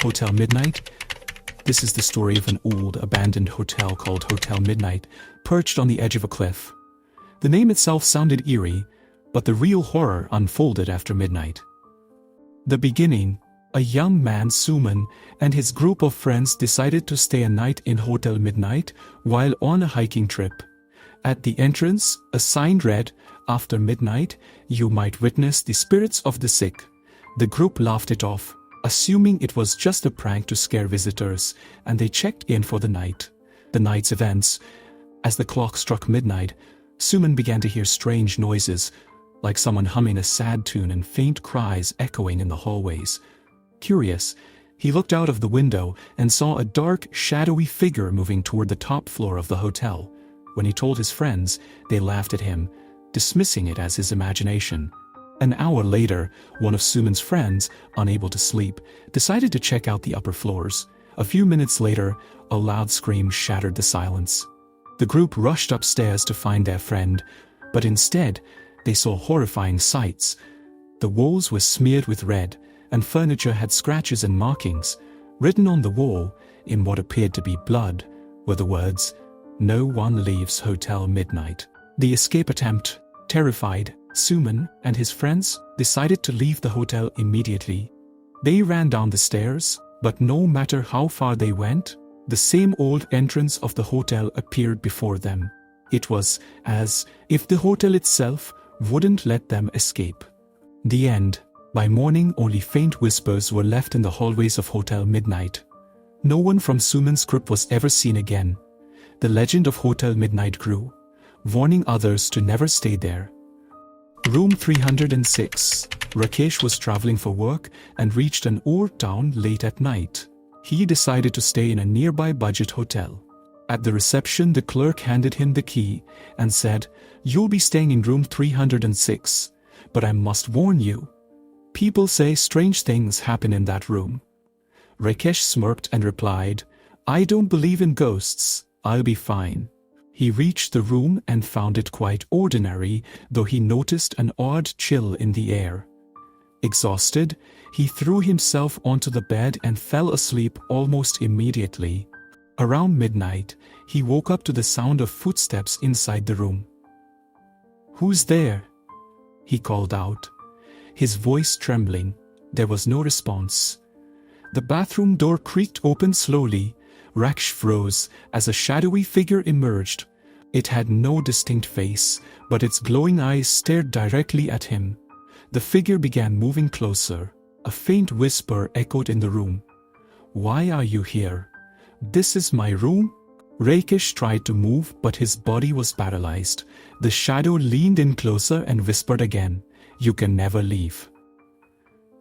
Hotel Midnight? This is the story of an old, abandoned hotel called Hotel Midnight, perched on the edge of a cliff. The name itself sounded eerie, but the real horror unfolded after midnight. The beginning: a young man, Suman, and his group of friends decided to stay a night in Hotel Midnight while on a hiking trip. At the entrance, a sign read, "After midnight, you might witness the spirits of the sick." The group laughed it off, assuming it was just a prank to scare visitors, and they checked in for the night. The night's events: as the clock struck midnight, Suman began to hear strange noises, like someone humming a sad tune and faint cries echoing in the hallways. Curious, he looked out of the window and saw a dark, shadowy figure moving toward the top floor of the hotel. When he told his friends, they laughed at him, dismissing it as his imagination. An hour later, one of Suman's friends, unable to sleep, decided to check out the upper floors. A few minutes later, a loud scream shattered the silence. The group rushed upstairs to find their friend, but instead, they saw horrifying sights. The walls were smeared with red, and furniture had scratches and markings. Written on the wall, in what appeared to be blood, were the words, "No one leaves Hotel Midnight." The escape attempt. Terrified, Suman and his friends decided to leave the hotel immediately. They ran down the stairs, but no matter how far they went, the same old entrance of the hotel appeared before them. It was as if the hotel itself wouldn't let them escape. The end. By morning, only faint whispers were left in the hallways of Hotel Midnight. No one from Suman's group was ever seen again. The legend of Hotel Midnight grew, warning others to never stay there. Room 306. Rakesh was traveling for work and reached an old town late at night. He decided to stay in a nearby budget hotel. At the reception, the clerk handed him the key and said, "You'll be staying in room 306, but I must warn you. People say strange things happen in that room." Rakesh smirked and replied, "I don't believe in ghosts. I'll be fine." He reached the room and found it quite ordinary, though he noticed an odd chill in the air. Exhausted, he threw himself onto the bed and fell asleep almost immediately. Around midnight, he woke up to the sound of footsteps inside the room. "Who's there?" he called out, his voice trembling. There was no response. The bathroom door creaked open slowly. Rakesh froze as a shadowy figure emerged. It had no distinct face, but its glowing eyes stared directly at him. The figure began moving closer. A faint whisper echoed in the room. "Why are you here? This is my room?" Rakesh tried to move, but his body was paralyzed. The shadow leaned in closer and whispered again, "You can never leave."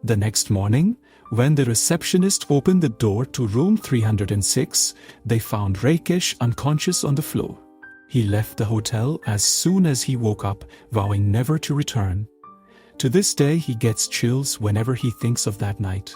The next morning, when the receptionist opened the door to room 306, they found Rakesh unconscious on the floor. He left the hotel as soon as he woke up, vowing never to return. To this day, he gets chills whenever he thinks of that night.